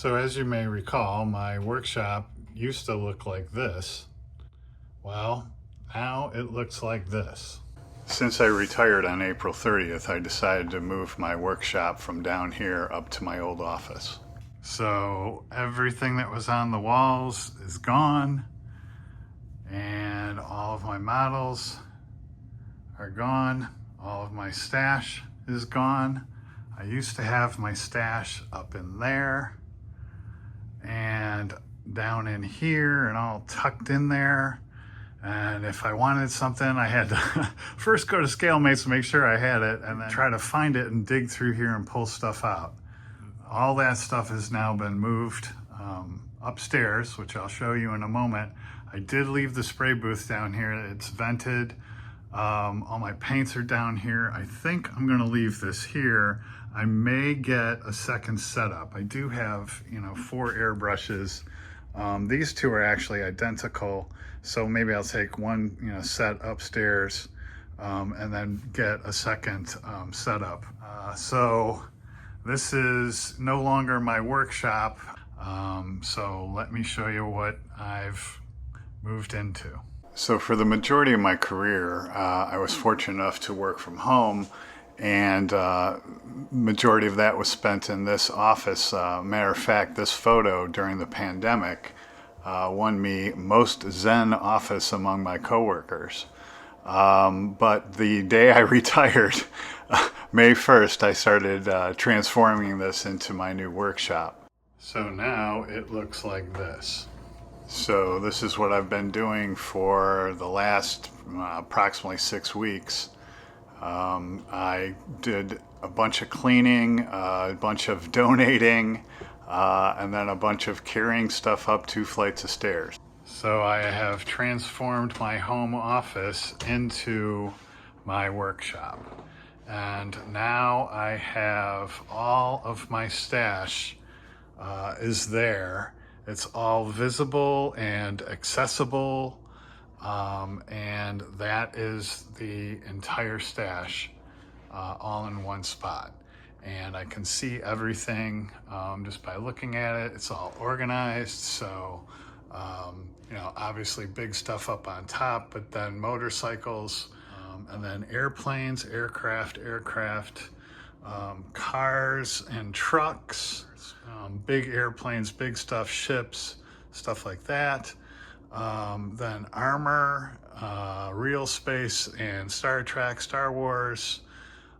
So as you may recall, my workshop used to look like this. Well, now it looks like this. Since I retired on April 30th, I decided to move my workshop from down here up to my old office. So everything that was on the walls is gone, and all of my models are gone. All of my stash is gone. I used to have my stash up in there and down in here and all tucked in there. And if I wanted something, I had to first go to ScaleMates to make sure I had it, and then try to find it and dig through here and pull stuff out. All that stuff has now been moved upstairs, which I'll show you in a moment. I did leave the spray booth down here. It's vented. All my paints are down here. I think I'm gonna leave this here. I may get a second setup. I do have, 4 airbrushes. These two are actually identical, so maybe I'll take one, set upstairs and then get a second setup. So this is no longer my workshop. So let me show you what I've moved into. So for the majority of my career, I was fortunate enough to work from home, and majority of that was spent in this office. Matter of fact, this photo during the pandemic won me most zen office among my coworkers. But the day I retired, May 1st, I started transforming this into my new workshop. So now it looks like this. So this is what I've been doing for the last approximately 6 weeks. I did a bunch of cleaning, a bunch of donating, and then a bunch of carrying stuff up 2 flights of stairs. So I have transformed my home office into my workshop. And now I have all of my stash is there. It's all visible and accessible, and that is the entire stash all in one spot. And I can see everything just by looking at it. It's all organized, so obviously big stuff up on top, but then motorcycles, and then airplanes, aircraft, cars and trucks, big airplanes, big stuff, ships, stuff like that. Then armor, real space and Star Trek, Star Wars,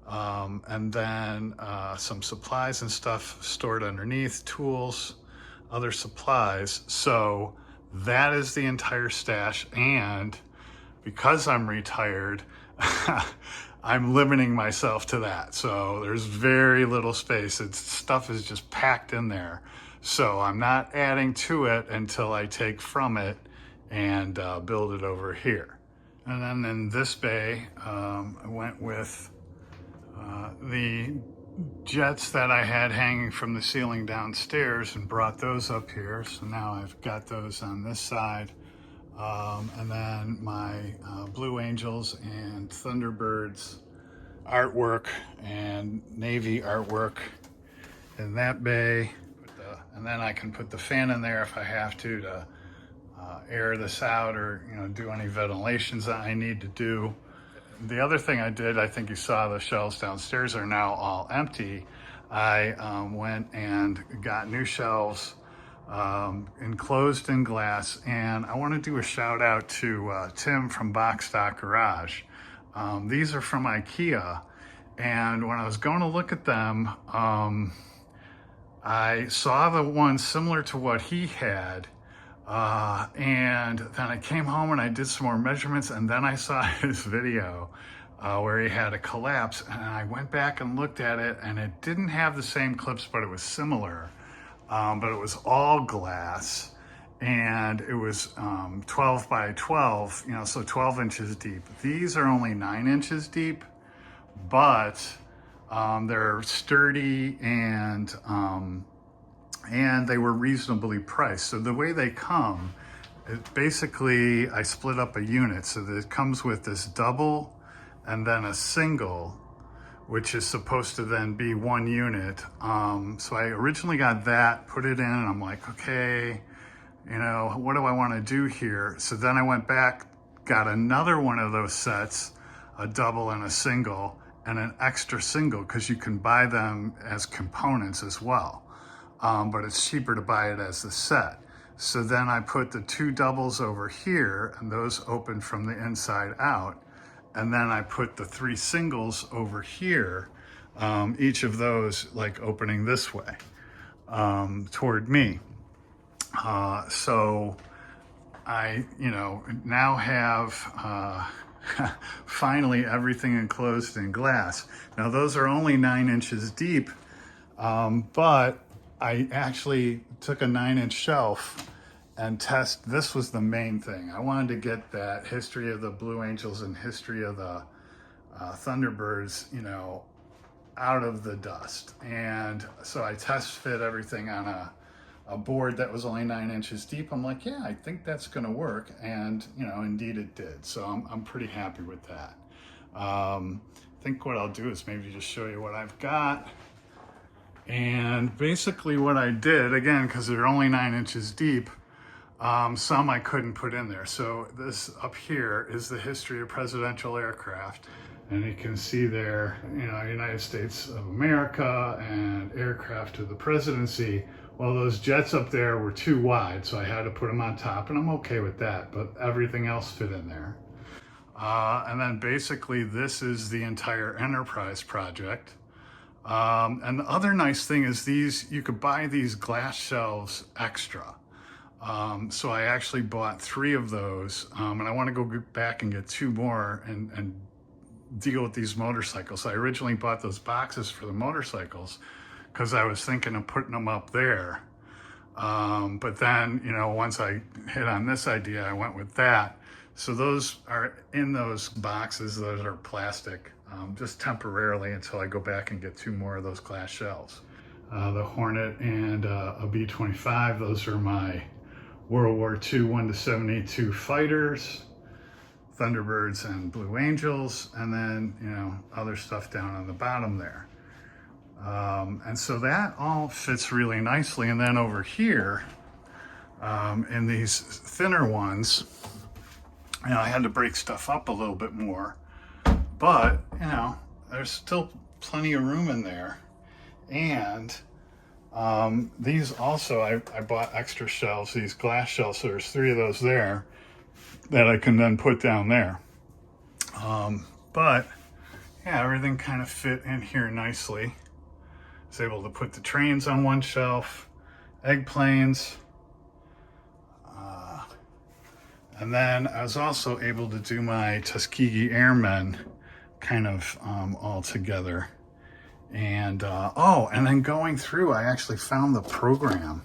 and then some supplies and stuff stored underneath, tools, other supplies. So that is the entire stash, and because I'm retired, I'm limiting myself to that. So there's very little space. Stuff is just packed in there. So I'm not adding to it until I take from it and build it over here. And then in this bay, I went with the jets that I had hanging from the ceiling downstairs and brought those up here. So now I've got those on this side. And then my Blue Angels and Thunderbirds artwork and Navy artwork in that bay. And then I can put the fan in there if I have to air this out or do any ventilations that I need to do. The other thing I did, I think you saw the shelves downstairs are now all empty. I went and got new shelves enclosed in glass, and I want to do a shout out to Tim from Box Stock Garage. These are from IKEA, and when I was going to look at them, I saw the one similar to what he had, and then I came home and I did some more measurements, and then I saw his video where he had a collapse, and I went back and looked at it, and it didn't have the same clips, but it was similar. But it was all glass, and it was 12 by 12, so 12 inches deep. These are only 9 inches deep, but they're sturdy, and they were reasonably priced. So the way they come, basically I split up a unit, so that it comes with this double and then a single, which is supposed to then be one unit. So I originally got that, put it in, and I'm like, okay, you know, what do I want to do here? So then I went back, got another one of those sets, a double and a single, and an extra single, because you can buy them as components as well. But it's cheaper to buy it as the set. So then I put the 2 doubles over here, and those open from the inside out. And then I put the 3 singles over here, each of those like opening this way, toward me. So I, you know, now have finally everything enclosed in glass. Now those are only 9 inches deep, but I actually took a 9-inch shelf and this was the main thing. I wanted to get that history of the Blue Angels and history of the Thunderbirds, you know, out of the dust. And so I test fit everything on a board that was only 9 inches deep. I'm like, yeah, I think that's gonna work. And, you know, indeed it did. So I'm pretty happy with that. I think what I'll do is maybe just show you what I've got. And basically what I did, again, because they're only 9 inches deep, some I couldn't put in there. So this up here is the history of presidential aircraft. And you can see there, you know, United States of America and aircraft to the presidency. Well, those jets up there were too wide, so I had to put them on top, and I'm okay with that, but everything else fit in there. And then basically this is the entire Enterprise project. And the other nice thing is you could buy these glass shelves extra. So I actually bought 3 of those, and I want to go back and get 2 more and deal with these motorcycles. So I originally bought those boxes for the motorcycles because I was thinking of putting them up there. But then, you know, once I hit on this idea, I went with that. So those are in those boxes. Those are plastic, just temporarily until I go back and get 2 more of those glass shelves. The Hornet and a B-25, those are my World War II 1-72 fighters, Thunderbirds and Blue Angels, and then, you know, other stuff down on the bottom there. And so that all fits really nicely. And then over here, in these thinner ones, you know, I had to break stuff up a little bit more, but, you know, there's still plenty of room in there. And these also, I bought extra shelves, these glass shelves, so there's 3 of those there that I can then put down there. But yeah, everything kind of fit in here nicely. I was able to put the trains on one shelf, egg planes, and then I was also able to do my Tuskegee Airmen kind of all together. And and then going through, I actually found the program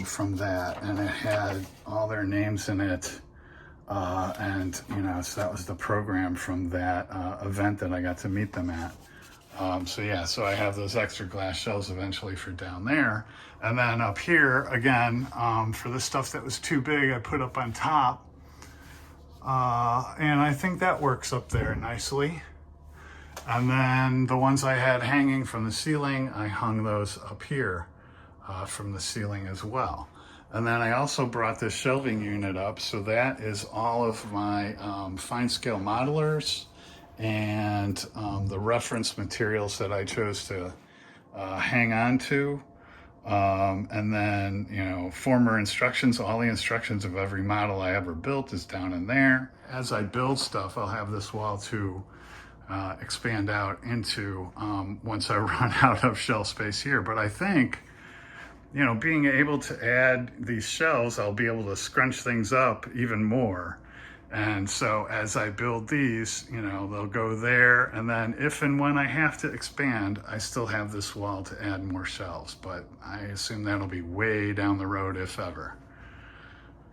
from that, and it had all their names in it. And, you know, so that was the program from that event that I got to meet them at. So yeah, so I have those extra glass shelves eventually for down there. And then up here, again, for the stuff that was too big, I put up on top. And I think that works up there nicely. And then the ones I had hanging from the ceiling, I hung those up here from the ceiling as well. And then I also brought this shelving unit up. So that is all of my fine scale modelers and the reference materials that I chose to hang on to. And then, you know, former instructions, all the instructions of every model I ever built is down in there. As I build stuff, I'll have this wall to expand out into once I run out of shelf space here. But I think, you know, being able to add these shelves, I'll be able to scrunch things up even more. And so as I build these, you know, they'll go there. And then if and when I have to expand, I still have this wall to add more shelves. But I assume that'll be way down the road, if ever.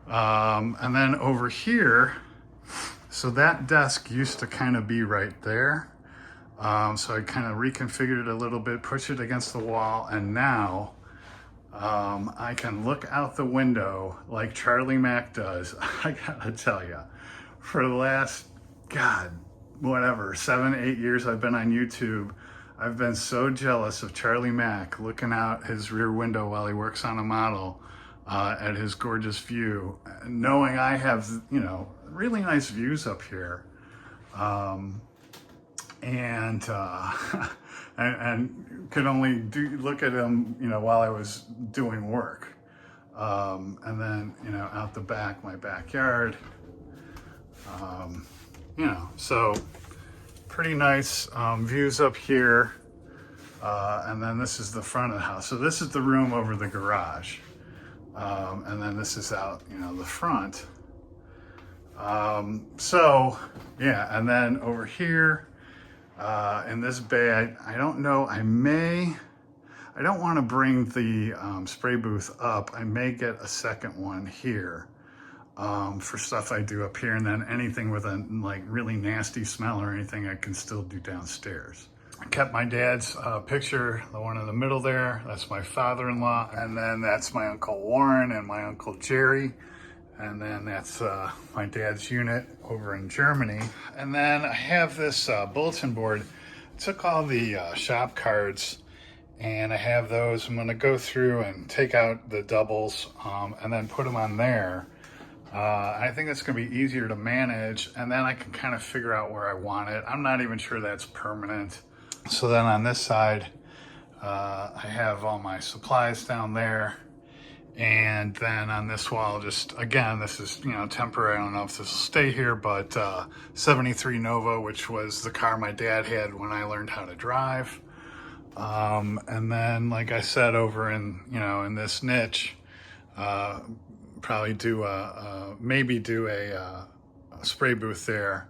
And then over here, so that desk used to kind of be right there. So I kind of reconfigured it a little bit, pushed it against the wall, and now I can look out the window like Charlie Mack does. I gotta tell you, for the last, God, whatever, 7, 8 years I've been on YouTube, I've been so jealous of Charlie Mack looking out his rear window while he works on a model at his gorgeous view, knowing I have, you know, really nice views up here. And and could only look at him, you know, while I was doing work. And then, you know, out the back, my backyard, you know, so pretty nice views up here. And then this is the front of the house. So this is the room over the garage. And then this is out, you know, the front. So yeah, and then over here, in this bay, I don't know, I don't want to bring the spray booth up. I may get a second one here for stuff I do up here, and then anything with a like really nasty smell or anything I can still do downstairs. I kept my dad's picture, the one in the middle there. That's my father-in-law, and then that's my Uncle Warren and my Uncle Jerry. And then that's my dad's unit over in Germany. And then I have this bulletin board. I took all the shop cards and I have those. I'm gonna go through and take out the doubles and then put them on there. I think that's gonna be easier to manage, and then I can kind of figure out where I want it. I'm not even sure that's permanent. So then on this side, I have all my supplies down there. And then on this wall, just again, this is, you know, temporary. I don't know if this will stay here, but 73 Nova, which was the car my dad had when I learned how to drive. And then, like I said, over in, you know, in this niche, probably do maybe do a spray booth there,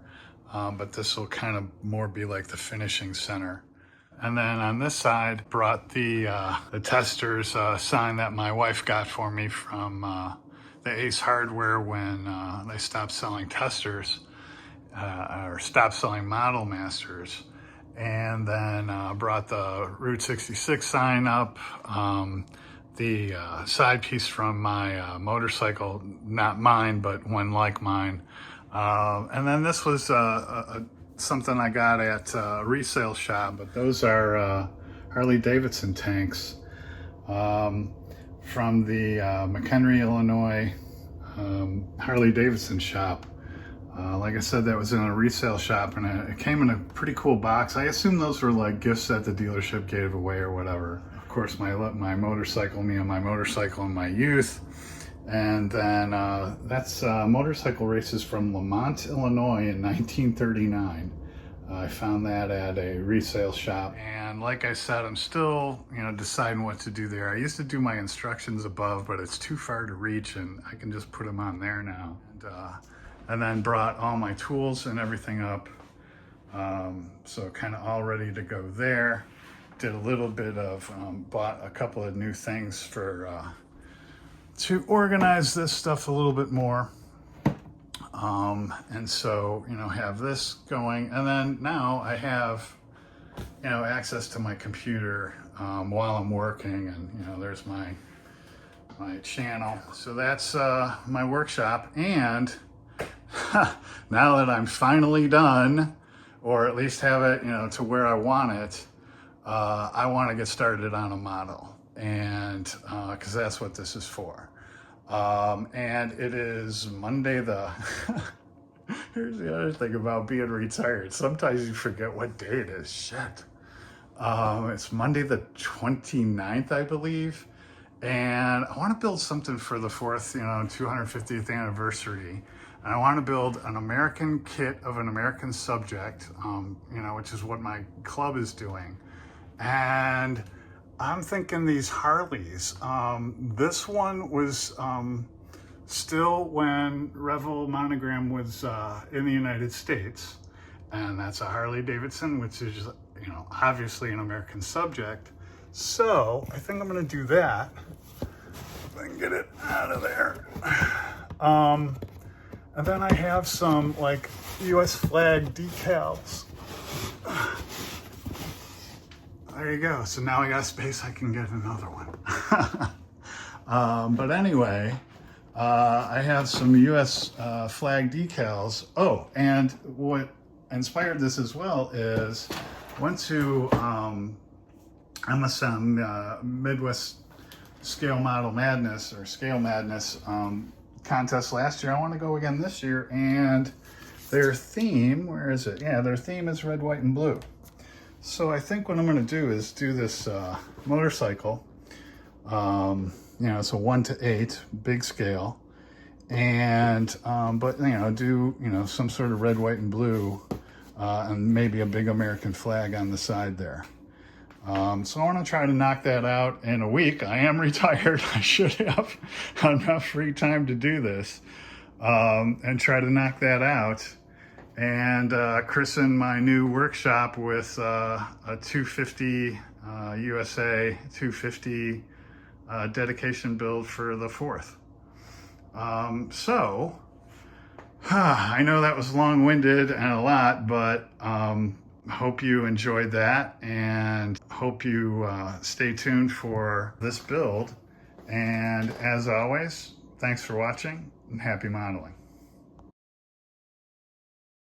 but this will kind of more be like the finishing center. And then on this side, brought the Testers sign that my wife got for me from the Ace Hardware when they stopped selling Testers or stopped selling Model Masters. And then brought the Route 66 sign up, the side piece from my motorcycle, not mine, but one like mine. And then this was something I got at a resale shop, but those are Harley Davidson tanks from the McHenry, Illinois Harley Davidson shop. Like I said, that was in a resale shop, and it came in a pretty cool box. I assume those were like gifts that the dealership gave away or whatever. Of course, my motorcycle, me and my motorcycle in my youth. And then that's motorcycle races from Lamont, Illinois in 1939. I found that at a resale shop. And like I said, I'm still, you know, deciding what to do there. I used to do my instructions above, but it's too far to reach, and I can just put them on there now. And then brought all my tools and everything up. So kind of all ready to go there. Did a little bit of, bought a couple of new things for, to organize this stuff a little bit more. And so, you know, have this going, and then now I have, you know, access to my computer while I'm working, and, you know, there's my channel. So that's my workshop, and now that I'm finally done, or at least have it, you know, to where I want it, I want to get started on a model, and because that's what this is for. And it is Monday the, here's the other thing about being retired. Sometimes you forget what day it is. Shit. It's Monday the 29th, I believe. And I want to build something for the 250th anniversary. And I want to build an American kit of an American subject, which is what my club is doing. And I'm thinking these Harleys. This one was still when Revell Monogram was in the United States. And that's a Harley Davidson, which is, obviously an American subject. So I think I'm going to do that. If I can get it out of there. And then I have some like US flag decals. There you go. So now I got space, I can get another one. But anyway, I have some US flag decals. Oh, and what inspired this as well is went to MSM Midwest Scale Model Madness or Scale Madness contest last year. I want to go again this year, and their theme, where is it? Yeah, their theme is red, white, and blue. So I think what I'm going to do is do this motorcycle. You know, it's a 1:8 big scale, and but you know, do some sort of red, white, and blue, and maybe a big American flag on the side there. So I want to try to knock that out in a week. I am retired. I should have enough free time to do this, and try to knock that out, and christen my new workshop with a 250 USA 250 dedication build for the 4th. So I know that was long-winded and a lot, but hope you enjoyed that, and hope you stay tuned for this build. And as always, thanks for watching, and happy modeling.